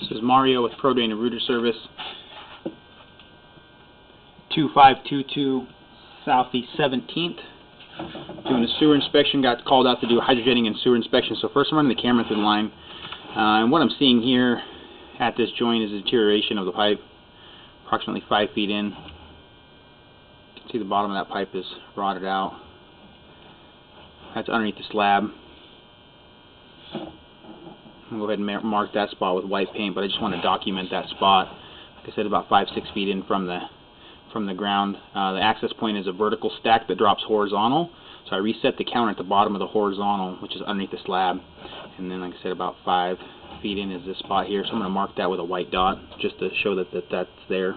This is Mario with Pro Drain and Rooter Service, 2522 Southeast 17th. Doing a sewer inspection. Got called out to do hydrojetting and sewer inspection. So first I'm running the camera through the line. And what I'm seeing here at this joint is a deterioration of the pipe, approximately 5 feet in. You can see the bottom of that pipe is rotted out. That's underneath the slab. I'll go ahead and mark that spot with white paint, but I just want to document that spot. Like I said, about 5-6 feet in from the ground. The access point is a vertical stack that drops horizontal. So I reset the counter at the bottom of the horizontal, which is underneath the slab. And then, like I said, about 5 feet in is this spot here. So I'm going to mark that with a white dot just to show that that's there.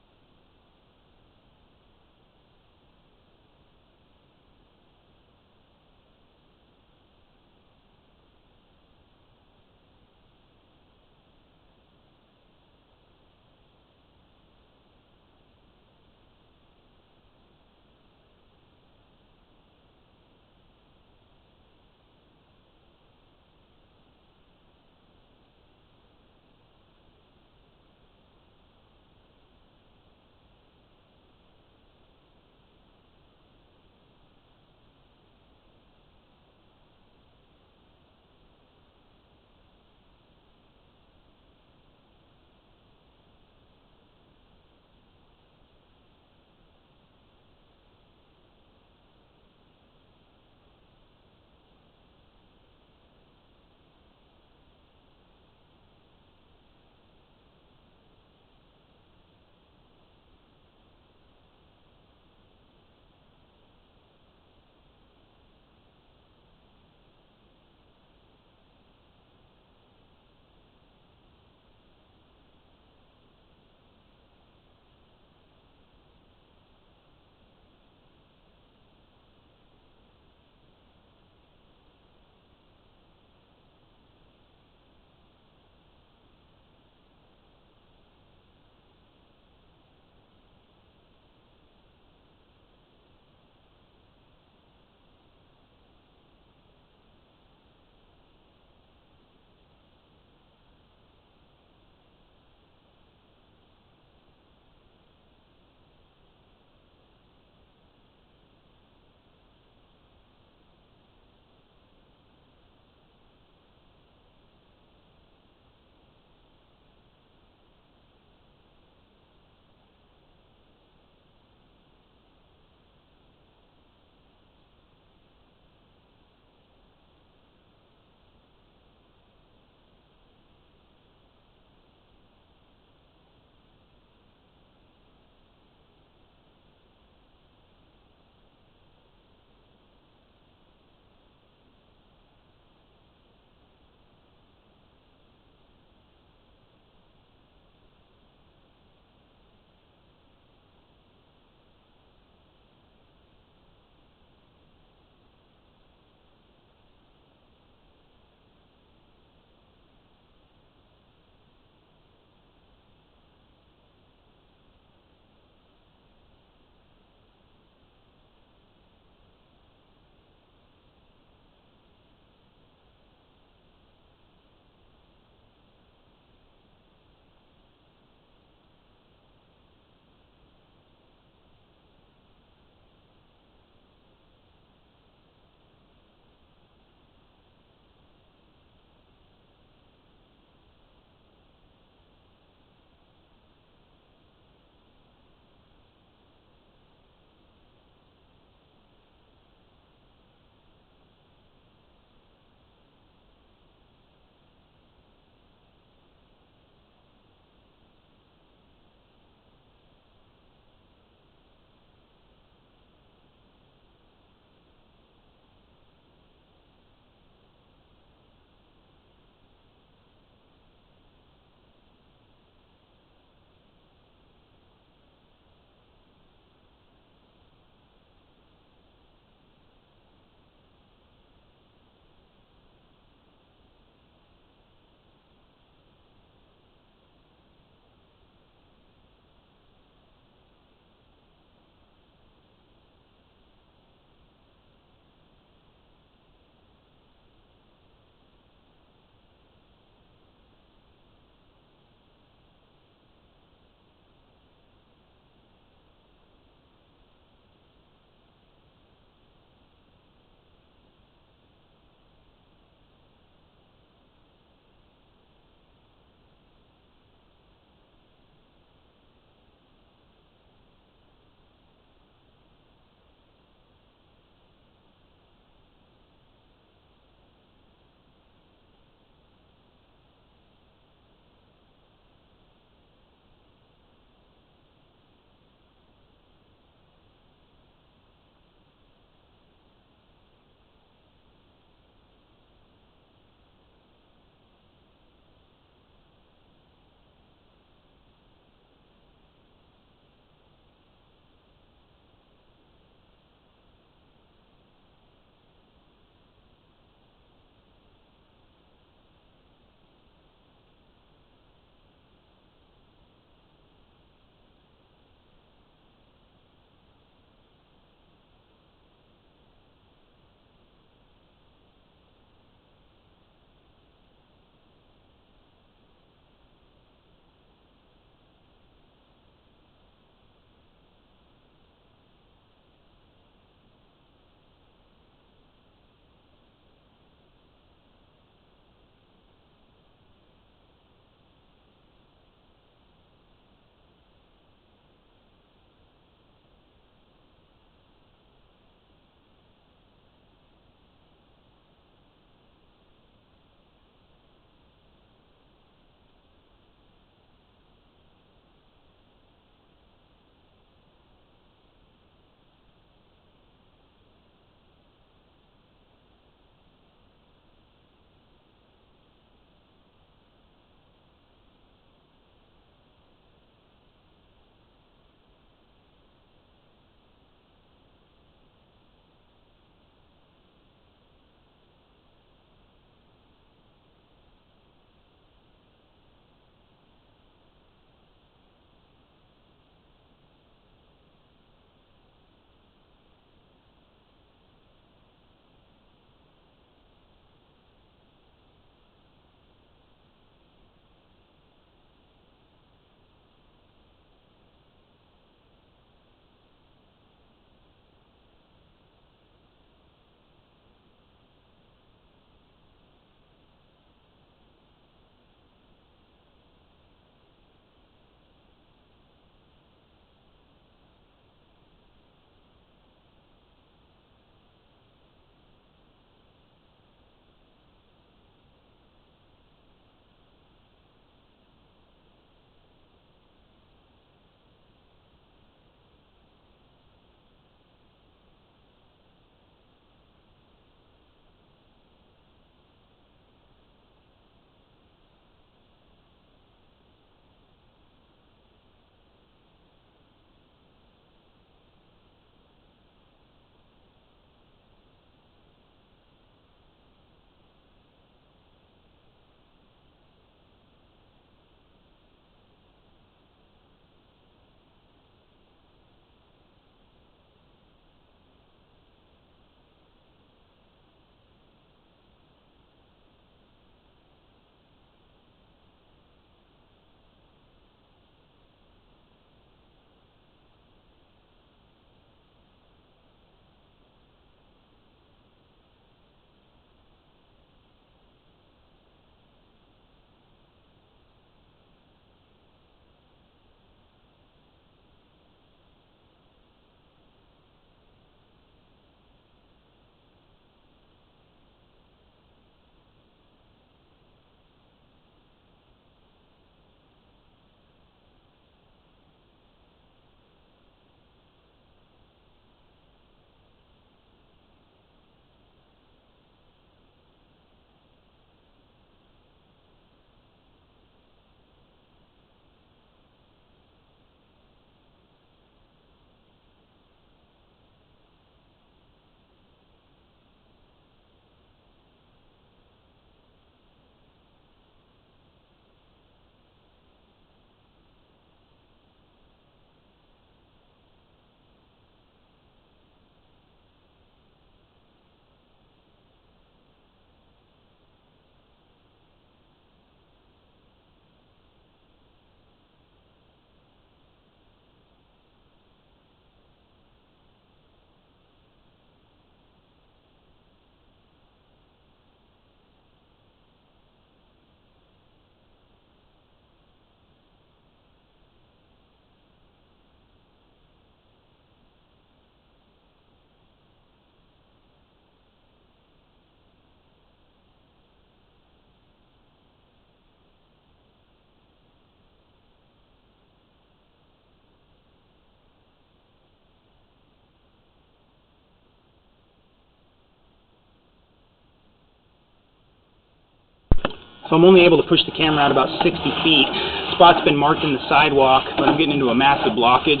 So I'm only able to push the camera out about 60 feet. Spot's been marked in the sidewalk, but I'm getting into a massive blockage.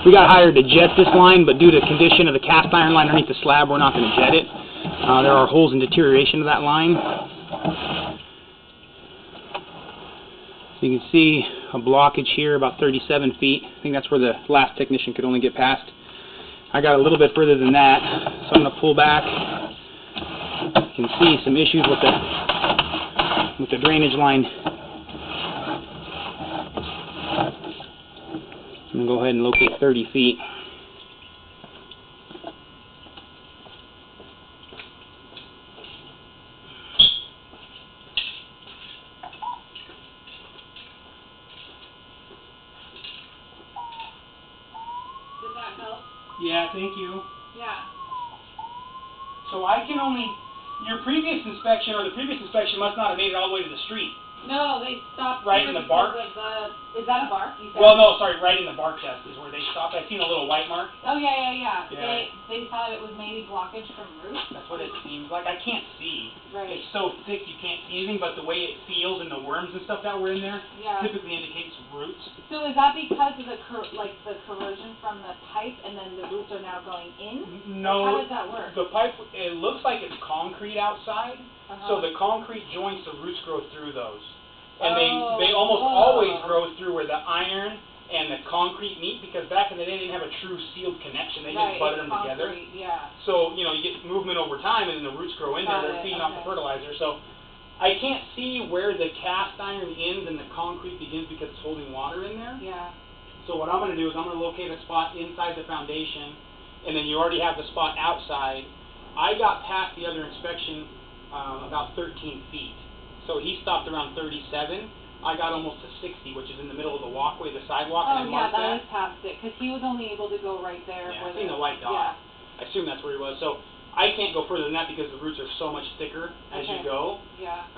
We got hired to jet this line, but due to the condition of the cast iron line underneath the slab, we're not going to jet it. There are holes in deterioration of that line. So you can see a blockage here about 37 feet. I think that's where the last technician could only get past. I got a little bit further than that, so I'm going to pull back. You can see some issues with the drainage line. I'm going to go ahead and locate 30 feet. Did that help? Yeah, thank you. Yeah. So I can only, your previous inspection, or the previous inspection must not have made it all the way to the street. No, they stopped Right here in the because bark? of the, is that a bark? You said? Well, no, sorry, right in the bark test is where they stopped. I seen a little white mark. Oh, yeah. Yeah. They thought it was maybe blockage from roots. That's what it seems like. I can't see. Right. It's so thick you can't see anything, but the way it feels and the worms and stuff that were in there Yeah. typically indicates roots. So is that because of the the corrosion from the pipe, and then the roots are now going in? No. How does that work? The pipe, it looks like it's concrete outside, so the concrete joints, the roots grow through those. And they almost always grow through where the iron and the concrete meet, because back in the day they didn't have a true sealed connection. They just butted them together. Yeah. So, you know, you get movement over time and then the roots grow in there. They're feeding off the fertilizer. So I can't see where the cast iron ends and the concrete begins because it's holding water in there. Yeah. So what I'm going to do is I'm going to locate a spot inside the foundation, and then you already have the spot outside. I got past the other inspection about 13 feet. So he stopped around 37. I got almost to 60, which is in the middle of the walkway, the sidewalk. Oh, and I yeah, marked that is past it, because he was only able to go right there. Yeah, I seen the white dot. Yeah. I assume that's where he was. So I can't go further than that because the roots are so much thicker as you go. Yeah.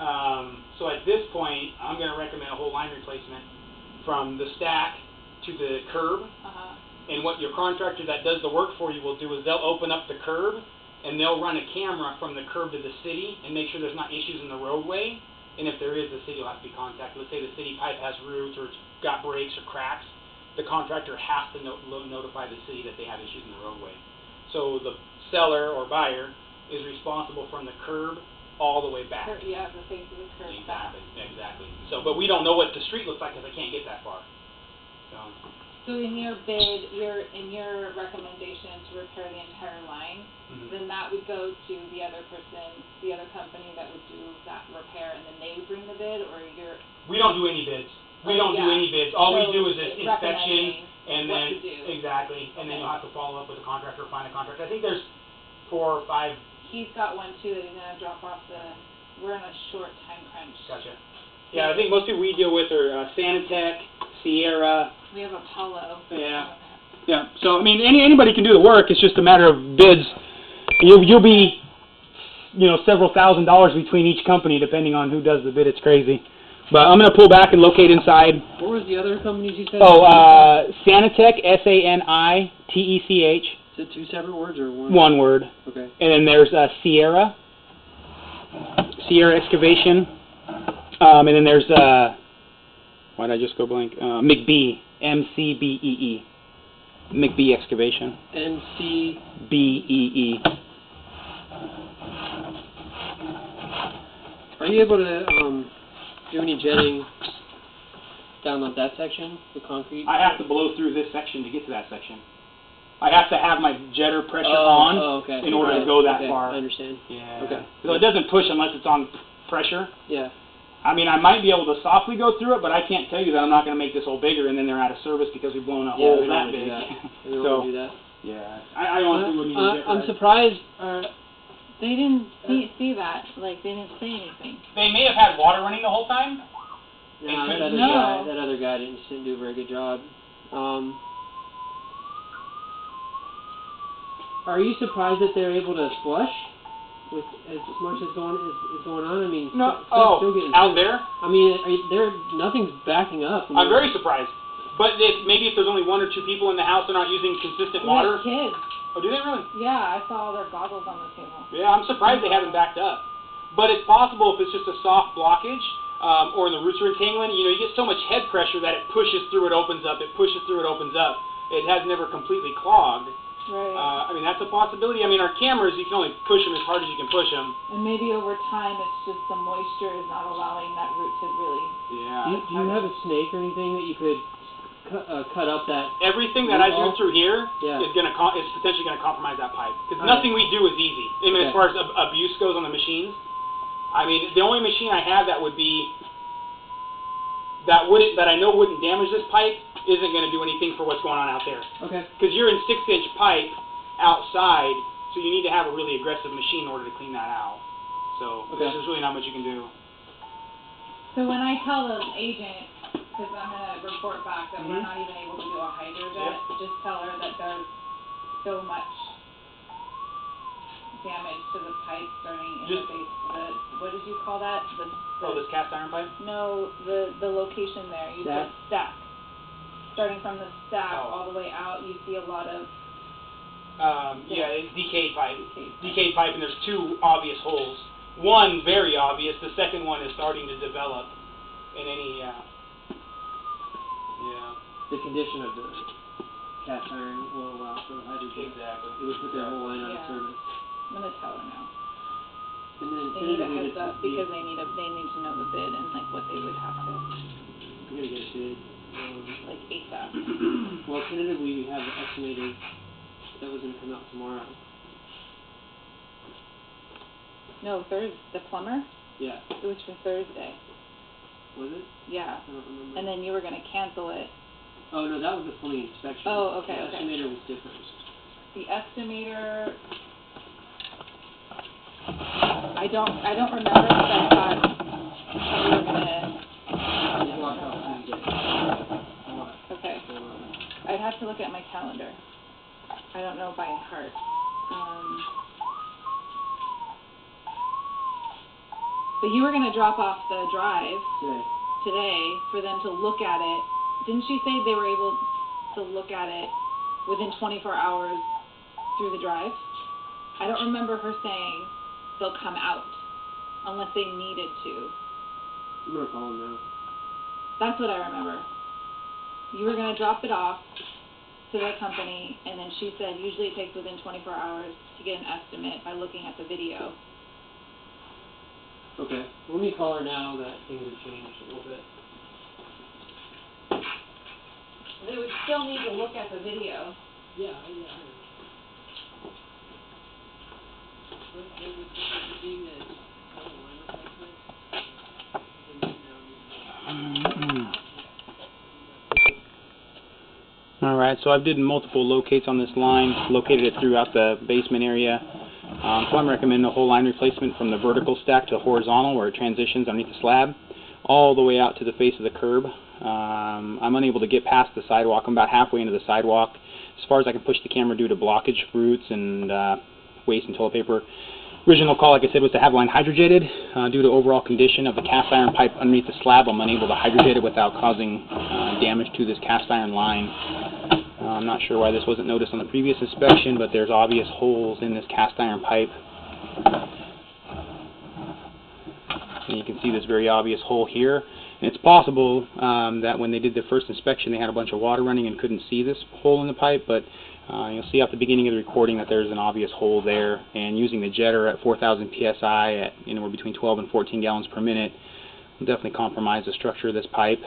So at this point, I'm going to recommend a whole line replacement from the stack to the curb. And what your contractor that does the work for you will do is they'll open up the curb, and they'll run a camera from the curb to the city and make sure there's not issues in the roadway. And if there is, the city will have to be contacted. Let's say the city pipe has roots or it's got breaks or cracks, the contractor has to notify the city that they have issues in the roadway. So the seller or buyer is responsible from the curb all the way back. Yeah, the face of the curb back. Exactly. So, but we don't know what the street looks like because I can't get that far. So in your bid, in your recommendation to repair the entire line, then that would go to the other person, the other company that would do that repair, and then they would bring the bid, or you're... We don't do any bids. We don't do any bids. All we do is this inspection, and then exactly, and then you'll have to follow up with the contractor, find a contractor. I think there's 4 or 5. He's got one too that he's gonna drop off we're in a short time crunch. Gotcha. Yeah, I think most people we deal with are Sanitec, Sierra. We have Apollo. Yeah. Yeah. So I mean, anybody can do the work. It's just a matter of bids. You'll be, you know, several $1,000s between each company depending on who does the bid. It's crazy. But I'm going to pull back and locate inside. What was the other companies you said? Oh, Sanitec, SANITECH. Is it 2 separate words or one? One word. Okay. And then there's Sierra Excavation. And then there's, why did I just go blank? McBee, MCBEE. McBee Excavation. MCBEE. BEE. Are you able to do any jetting down on that section, the concrete? I have to blow through this section to get to that section. I have to have my jetter pressure on in order to go that far. I understand. Yeah. Okay. So it doesn't push unless it's on pressure. Yeah. I mean, I might be able to softly go through it, but I can't tell you that I'm not going to make this hole bigger and then they're out of service because we've blown a hole that big. They don't want to do that. Yeah. I honestly wouldn't even get I'm surprised. They didn't see that. Like, they didn't say anything. They may have had water running the whole time. No, that other guy didn't do a very good job. Are you surprised that they're able to flush with as much as going on? I mean, no. still getting Out there? I mean, nothing's backing up. I'm very surprised. But maybe if there's only 1 or 2 people in the house, they're not using consistent water. Kids. Oh, do they really? Yeah, I saw all their goggles on the table. Yeah, I'm surprised they haven't backed up. but it's possible if it's just a soft blockage, or the roots are entangling, you know, you get so much head pressure that it pushes through, it opens up, it pushes through, it opens up. It has never completely clogged. Right. I mean, that's a possibility. I mean, our cameras, you can only push them as hard as you can push them. And maybe over time it's just the moisture is not allowing that root to really... Yeah. Do you have a snake or anything that you could cut up that? Everything that I do through here Yeah. is potentially gonna compromise that pipe. Because Alright. nothing we do is easy. I mean, as far as abuse goes on the machines, I mean, the only machine I have that would be that I know wouldn't damage this pipe isn't gonna do anything for what's going on out there. Okay. Because you're in 6-inch pipe outside, so you need to have a really aggressive machine in order to clean that out. So there's really not much you can do. So when I tell the agent, because I'm going to report back that we're not even able to do a hydrojet, just tell her that there's so much damage to the pipe starting in the base. What did you call that? This cast iron pipe? No, the location there. You said stack. Starting from the stack all the way out, you see a lot of... yeah, it's decayed pipe. Decayed pipe, and there's two obvious holes. One very obvious. The second one is starting to develop in any... yeah. The condition of the cast iron will allow for hydrogen. Exactly. It would put their whole line out of service. I'm going to tell her now. And then They need a heads up because they need to know the bid and like what they would have to, We're gonna get a bid. like ASAP. Well, tentatively we have the estimator that was gonna come out tomorrow. No, the plumber? Yeah. It was for Thursday. Was it? Yeah. I don't remember. And then you were going to cancel it. Oh no, that was the plumbing inspection. Oh, okay, The estimator was different. The estimator, I don't remember, but I thought we were gonna, It's blocked off Tuesday. okay. I'd have to look at my calendar. I don't know by heart. But you were gonna drop off the drive today for them to look at it. Didn't you say they were able to look at it within 24 hours through the drive? I don't remember her saying they'll come out unless they needed to. I'm gonna call him now. That's what I remember. You were going to drop it off to the company, and then she said usually it takes within 24 hours to get an estimate by looking at the video. Okay. Let me call her now that things have changed a little bit. They would still need to look at the video. Yeah. Alright, so I've did multiple locates on this line, located it throughout the basement area. So I'm recommending a whole line replacement from the vertical stack to horizontal where it transitions underneath the slab, all the way out to the face of the curb. I'm unable to get past the sidewalk. I'm about halfway into the sidewalk as far as I can push the camera due to blockage, roots, and waste and toilet paper. Original call, like I said, was to have line hydrojetted. Due to overall condition of the cast iron pipe underneath the slab, I'm unable to hydrojet it without causing damage to this cast iron line. I'm not sure why this wasn't noticed on the previous inspection, but there's obvious holes in this cast iron pipe. And you can see this very obvious hole here. And it's possible that when they did the first inspection, they had a bunch of water running and couldn't see this hole in the pipe, but you'll see at the beginning of the recording that there's an obvious hole there, and using the jetter at 4,000 psi at anywhere between 12 and 14 gallons per minute will definitely compromise the structure of this pipe.